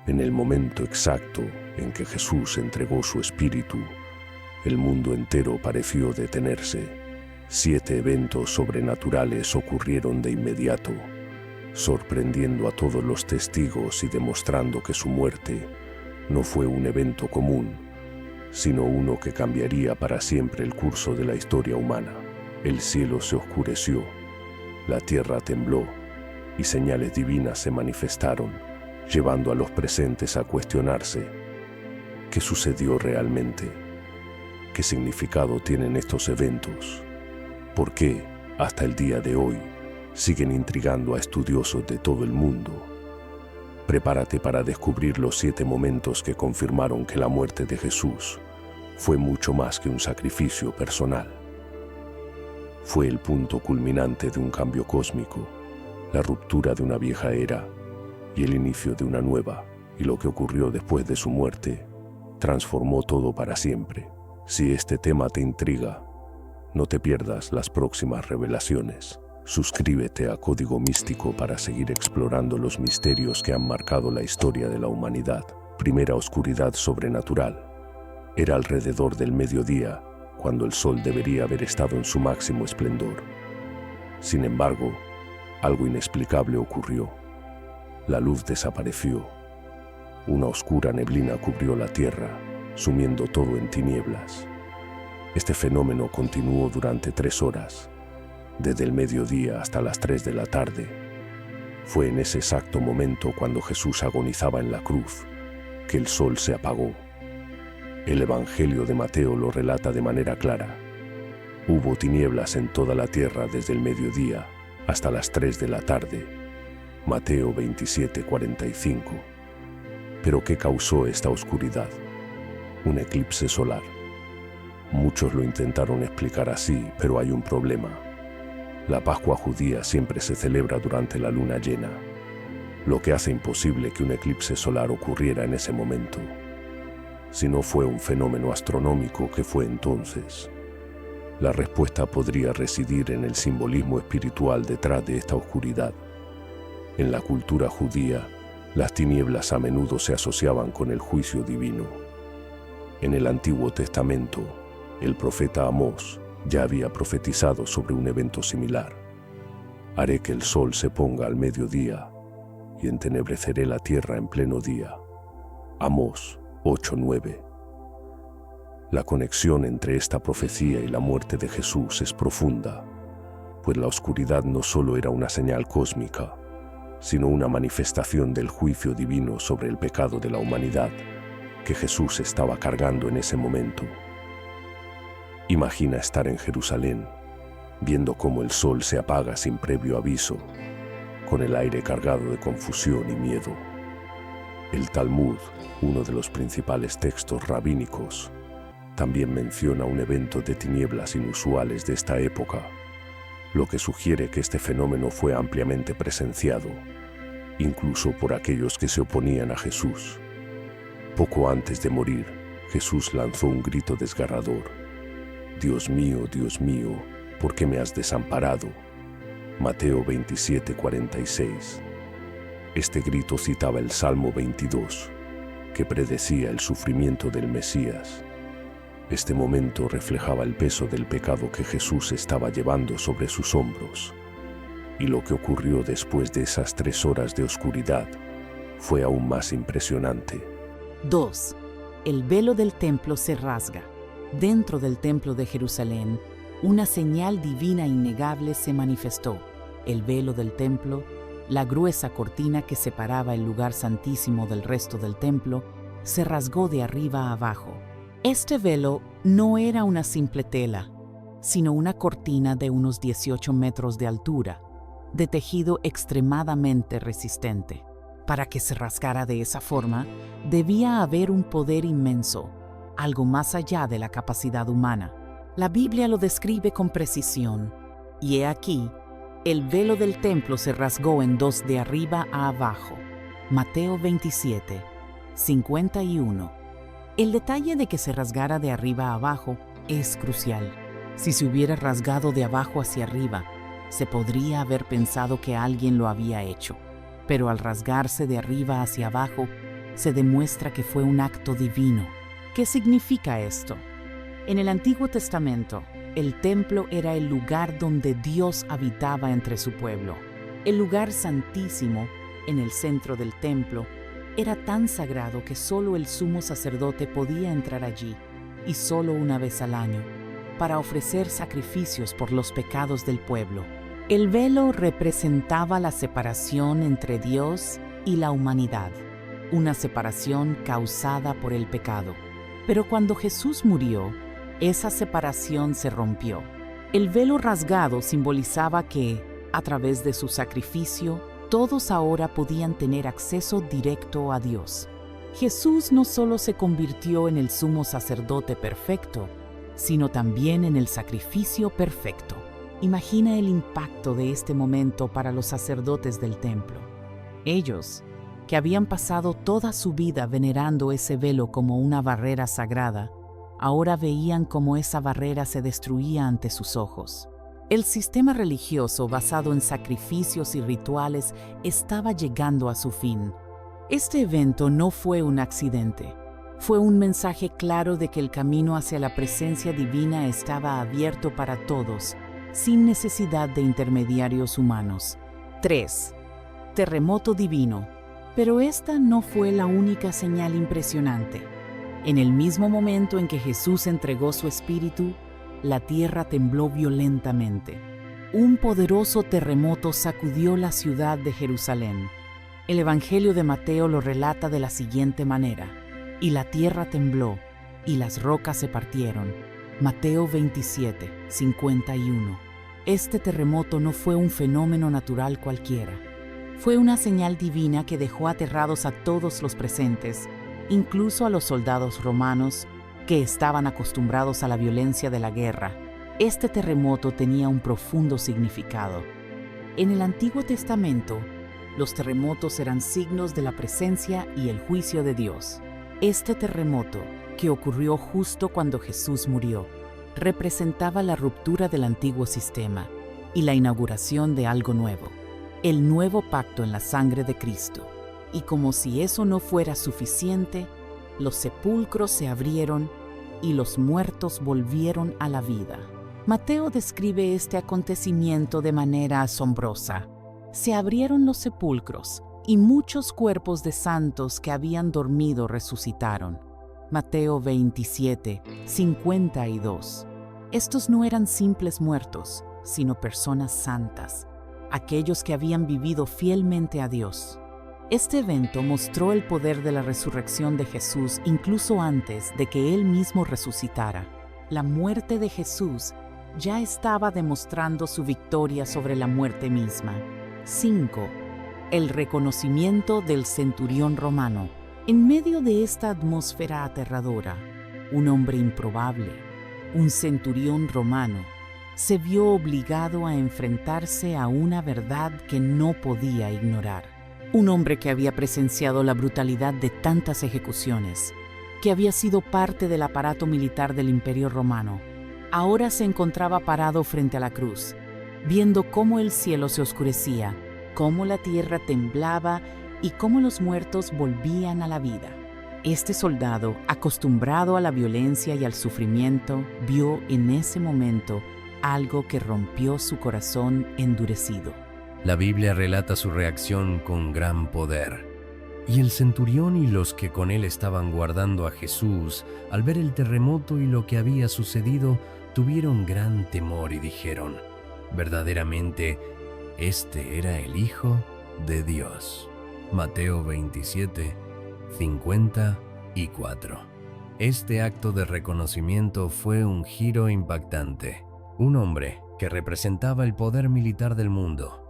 En el momento exacto en que Jesús entregó su espíritu, el mundo entero pareció detenerse. 7 eventos sobrenaturales ocurrieron de inmediato, sorprendiendo a todos los testigos y demostrando que su muerte no fue un evento común, sino uno que cambiaría para siempre el curso de la historia humana. El cielo se oscureció, la tierra tembló y señales divinas se manifestaron, llevando a los presentes a cuestionarse: ¿qué sucedió realmente? ¿Qué significado tienen estos eventos? ¿Por qué, hasta el día de hoy, siguen intrigando a estudiosos de todo el mundo? Prepárate para descubrir los 7 momentos que confirmaron que la muerte de Jesús fue mucho más que un sacrificio personal. Fue el punto culminante de un cambio cósmico, la ruptura de una vieja era y el inicio de una nueva, y lo que ocurrió después de su muerte transformó todo para siempre. Si este tema te intriga, no te pierdas las próximas revelaciones. Suscríbete a Código Místico para seguir explorando los misterios que han marcado la historia de la humanidad. Primera oscuridad sobrenatural. Era alrededor del mediodía, cuando el sol debería haber estado en su máximo esplendor. Sin embargo, algo inexplicable ocurrió. La luz desapareció. Una oscura neblina cubrió la tierra, sumiendo todo en tinieblas. Este fenómeno continuó durante 3 horas, desde el mediodía hasta las 3 de la tarde. Fue en ese exacto momento, cuando Jesús agonizaba en la cruz, que el sol se apagó. El Evangelio de Mateo lo relata de manera clara. Hubo tinieblas en toda la tierra desde el mediodía hasta las 3 de la tarde. Mateo 27:45. ¿Pero qué causó esta oscuridad? Un eclipse solar. Muchos lo intentaron explicar así, pero hay un problema. La Pascua judía siempre se celebra durante la luna llena, lo que hace imposible que un eclipse solar ocurriera en ese momento. Si no fue un fenómeno astronómico, ¿qué fue entonces? La respuesta podría residir en el simbolismo espiritual detrás de esta oscuridad. En la cultura judía, las tinieblas a menudo se asociaban con el juicio divino. En el Antiguo Testamento, el profeta Amós ya había profetizado sobre un evento similar. Haré que el sol se ponga al mediodía y entenebreceré la tierra en pleno día. Amós 8:9. La conexión entre esta profecía y la muerte de Jesús es profunda, pues la oscuridad no solo era una señal cósmica, sino una manifestación del juicio divino sobre el pecado de la humanidad que Jesús estaba cargando en ese momento. Imagina estar en Jerusalén, viendo cómo el sol se apaga sin previo aviso, con el aire cargado de confusión y miedo. El Talmud, uno de los principales textos rabínicos, también menciona un evento de tinieblas inusuales de esta época, lo que sugiere que este fenómeno fue ampliamente presenciado, incluso por aquellos que se oponían a Jesús. Poco antes de morir, Jesús lanzó un grito desgarrador: Dios mío, ¿por qué me has desamparado? Mateo 27:46. Este grito citaba el Salmo 22, que predecía el sufrimiento del Mesías. Este momento reflejaba el peso del pecado que Jesús estaba llevando sobre sus hombros, y lo que ocurrió después de esas 3 horas de oscuridad fue aún más impresionante. 2. El velo del templo se rasga. Dentro del templo de Jerusalén, una señal divina innegable se manifestó. El velo del templo, la gruesa cortina que separaba el lugar santísimo del resto del templo, se rasgó de arriba a abajo. Este velo no era una simple tela, sino una cortina de unos 18 metros de altura, de tejido extremadamente resistente. Para que se rasgara de esa forma, debía haber un poder inmenso, algo más allá de la capacidad humana. La Biblia lo describe con precisión, y he aquí, el velo del templo se rasgó en 2 de arriba a abajo. Mateo 27:51. El detalle de que se rasgara de arriba a abajo es crucial. Si se hubiera rasgado de abajo hacia arriba, se podría haber pensado que alguien lo había hecho. Pero al rasgarse de arriba hacia abajo, se demuestra que fue un acto divino. ¿Qué significa esto? En el Antiguo Testamento, el templo era el lugar donde Dios habitaba entre su pueblo. El lugar santísimo, en el centro del templo, era tan sagrado que solo el sumo sacerdote podía entrar allí, y solo una vez al año, para ofrecer sacrificios por los pecados del pueblo. El velo representaba la separación entre Dios y la humanidad, una separación causada por el pecado. Pero cuando Jesús murió, esa separación se rompió. El velo rasgado simbolizaba que, a través de su sacrificio, todos ahora podían tener acceso directo a Dios. Jesús no solo se convirtió en el sumo sacerdote perfecto, sino también en el sacrificio perfecto. Imagina el impacto de este momento para los sacerdotes del templo. Ellos, que habían pasado toda su vida venerando ese velo como una barrera sagrada, ahora veían cómo esa barrera se destruía ante sus ojos. El sistema religioso basado en sacrificios y rituales estaba llegando a su fin. Este evento no fue un accidente. Fue un mensaje claro de que el camino hacia la presencia divina estaba abierto para todos, sin necesidad de intermediarios humanos. 3. Terremoto divino. Pero esta no fue la única señal impresionante. En el mismo momento en que Jesús entregó su espíritu, la tierra tembló violentamente. Un poderoso terremoto sacudió la ciudad de Jerusalén. El Evangelio de Mateo lo relata de la siguiente manera: y la tierra tembló, y las rocas se partieron. Mateo 27, 51. Este terremoto no fue un fenómeno natural cualquiera. Fue una señal divina que dejó aterrados a todos los presentes, incluso a los soldados romanos, que estaban acostumbrados a la violencia de la guerra. Este terremoto tenía un profundo significado. En el Antiguo Testamento, los terremotos eran signos de la presencia y el juicio de Dios. Este terremoto, que ocurrió justo cuando Jesús murió, representaba la ruptura del antiguo sistema y la inauguración de algo nuevo, el nuevo pacto en la sangre de Cristo. Y como si eso no fuera suficiente, los sepulcros se abrieron y los muertos volvieron a la vida. Mateo describe este acontecimiento de manera asombrosa. Se abrieron los sepulcros y muchos cuerpos de santos que habían dormido resucitaron. Mateo 27, 52. Estos no eran simples muertos, sino personas santas, aquellos que habían vivido fielmente a Dios. Este evento mostró el poder de la resurrección de Jesús incluso antes de que Él mismo resucitara. La muerte de Jesús ya estaba demostrando su victoria sobre la muerte misma. 5. El reconocimiento del centurión romano. En medio de esta atmósfera aterradora, un hombre improbable, un centurión romano, se vio obligado a enfrentarse a una verdad que no podía ignorar. Un hombre que había presenciado la brutalidad de tantas ejecuciones, que había sido parte del aparato militar del Imperio Romano, ahora se encontraba parado frente a la cruz, viendo cómo el cielo se oscurecía, cómo la tierra temblaba y cómo los muertos volvían a la vida. Este soldado, acostumbrado a la violencia y al sufrimiento, vio en ese momento algo que rompió su corazón endurecido. La Biblia relata su reacción con gran poder. Y el centurión y los que con él estaban guardando a Jesús, al ver el terremoto y lo que había sucedido, tuvieron gran temor y dijeron: verdaderamente, este era el Hijo de Dios. Mateo 27, 54. Este acto de reconocimiento fue un giro impactante. Un hombre que representaba el poder militar del mundo,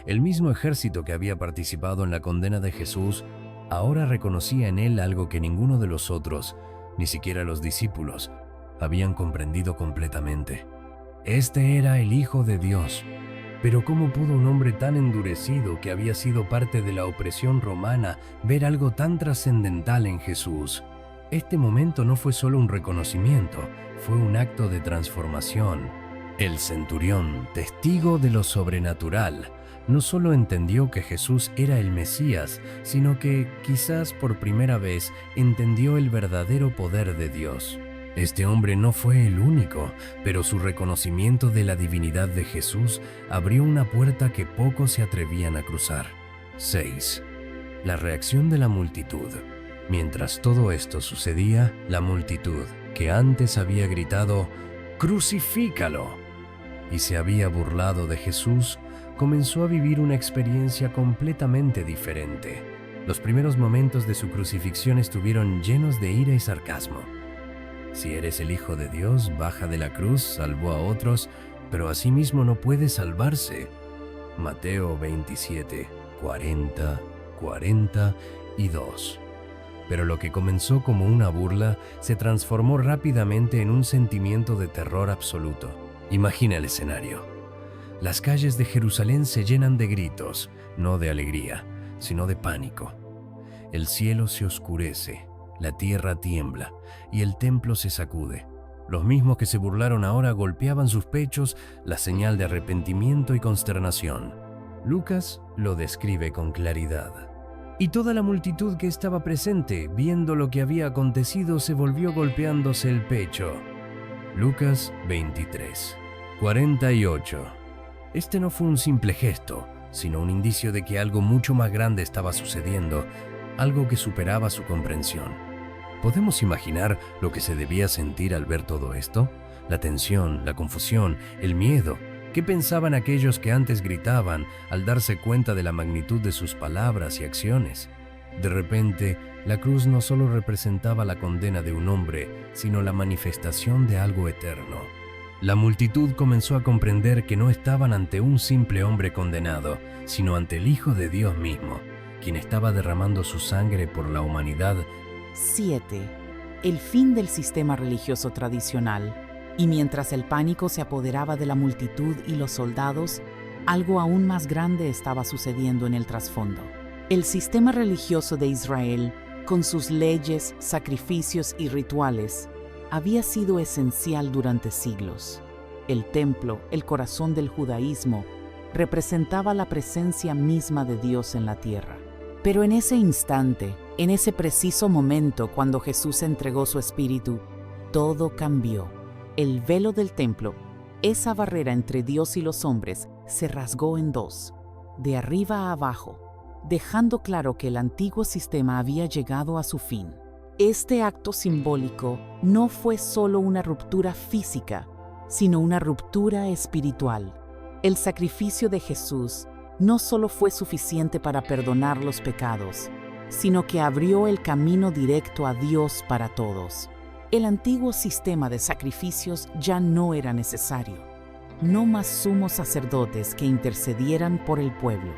el mismo ejército que había participado en la condena de Jesús, ahora reconocía en él algo que ninguno de los otros, ni siquiera los discípulos, habían comprendido completamente. Este era el Hijo de Dios. Pero ¿cómo pudo un hombre tan endurecido que había sido parte de la opresión romana ver algo tan trascendental en Jesús? Este momento no fue solo un reconocimiento, fue un acto de transformación. El centurión, testigo de lo sobrenatural, no solo entendió que Jesús era el Mesías, sino que, quizás por primera vez, entendió el verdadero poder de Dios. Este hombre no fue el único, pero su reconocimiento de la divinidad de Jesús abrió una puerta que pocos se atrevían a cruzar. 6. La reacción de la multitud. Mientras todo esto sucedía, la multitud, que antes había gritado «¡Crucifícalo!» y se había burlado de Jesús, comenzó a vivir una experiencia completamente diferente. Los primeros momentos de su crucifixión estuvieron llenos de ira y sarcasmo. «Si eres el Hijo de Dios, baja de la cruz, salvó a otros, pero a sí mismo no puede salvarse». Mateo 27, 40, 42. Pero lo que comenzó como una burla se transformó rápidamente en un sentimiento de terror absoluto. Imagina el escenario. Las calles de Jerusalén se llenan de gritos, no de alegría, sino de pánico. El cielo se oscurece, la tierra tiembla y el templo se sacude. Los mismos que se burlaron ahora golpeaban sus pechos, la señal de arrepentimiento y consternación. Lucas lo describe con claridad. Y toda la multitud que estaba presente, viendo lo que había acontecido, se volvió golpeándose el pecho. Lucas 23, 48. Este no fue un simple gesto, sino un indicio de que algo mucho más grande estaba sucediendo, algo que superaba su comprensión. ¿Podemos imaginar lo que se debía sentir al ver todo esto? La tensión, la confusión, el miedo. ¿Qué pensaban aquellos que antes gritaban al darse cuenta de la magnitud de sus palabras y acciones? De repente, la cruz no solo representaba la condena de un hombre, sino la manifestación de algo eterno. La multitud comenzó a comprender que no estaban ante un simple hombre condenado, sino ante el Hijo de Dios mismo, quien estaba derramando su sangre por la humanidad. 7. El fin del sistema religioso tradicional. Y mientras el pánico se apoderaba de la multitud y los soldados, algo aún más grande estaba sucediendo en el trasfondo. El sistema religioso de Israel, con sus leyes, sacrificios y rituales, había sido esencial durante siglos. El templo, el corazón del judaísmo, representaba la presencia misma de Dios en la tierra. Pero en ese instante, en ese preciso momento cuando Jesús entregó su espíritu, todo cambió. El velo del templo, esa barrera entre Dios y los hombres, se rasgó en dos, de arriba a abajo, dejando claro que el antiguo sistema había llegado a su fin. Este acto simbólico no fue solo una ruptura física, sino una ruptura espiritual. El sacrificio de Jesús no solo fue suficiente para perdonar los pecados, sino que abrió el camino directo a Dios para todos. El antiguo sistema de sacrificios ya no era necesario. No más sumos sacerdotes que intercedieran por el pueblo.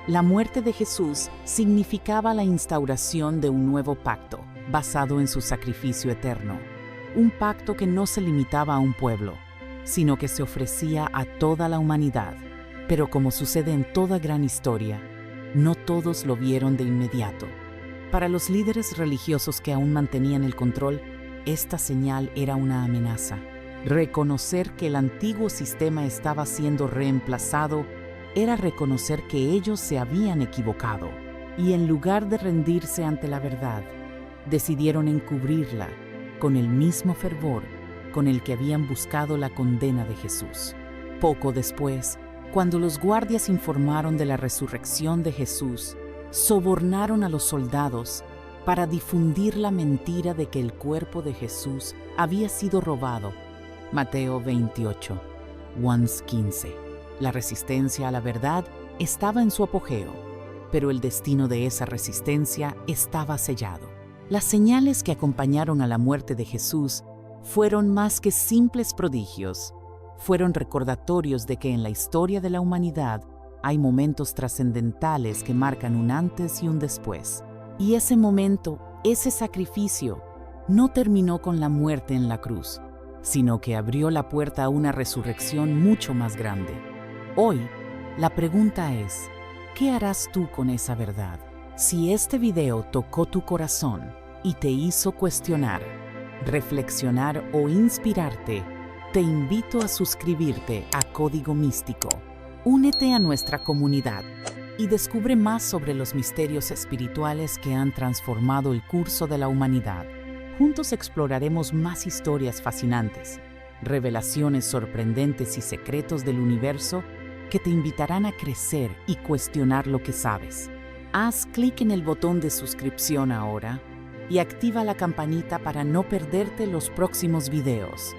La muerte de Jesús significaba la instauración de un nuevo pacto, basado en su sacrificio eterno. Un pacto que no se limitaba a un pueblo, sino que se ofrecía a toda la humanidad. Pero como sucede en toda gran historia, no todos lo vieron de inmediato. Para los líderes religiosos que aún mantenían el control, esta señal era una amenaza. Reconocer que el antiguo sistema estaba siendo reemplazado era reconocer que ellos se habían equivocado. Y en lugar de rendirse ante la verdad, decidieron encubrirla con el mismo fervor con el que habían buscado la condena de Jesús. Poco después, cuando los guardias informaron de la resurrección de Jesús, sobornaron a los soldados para difundir la mentira de que el cuerpo de Jesús había sido robado. Mateo 28, 15. La resistencia a la verdad estaba en su apogeo, pero el destino de esa resistencia estaba sellado. Las señales que acompañaron a la muerte de Jesús fueron más que simples prodigios. Fueron recordatorios de que en la historia de la humanidad hay momentos trascendentales que marcan un antes y un después. Y ese momento, ese sacrificio, no terminó con la muerte en la cruz, sino que abrió la puerta a una resurrección mucho más grande. Hoy, la pregunta es, ¿qué harás tú con esa verdad? Si este video tocó tu corazón y te hizo cuestionar, reflexionar o inspirarte, te invito a suscribirte a Código Místico. Únete a nuestra comunidad y descubre más sobre los misterios espirituales que han transformado el curso de la humanidad. Juntos exploraremos más historias fascinantes, revelaciones sorprendentes y secretos del universo que te invitarán a crecer y cuestionar lo que sabes. Haz clic en el botón de suscripción ahora y activa la campanita para no perderte los próximos videos.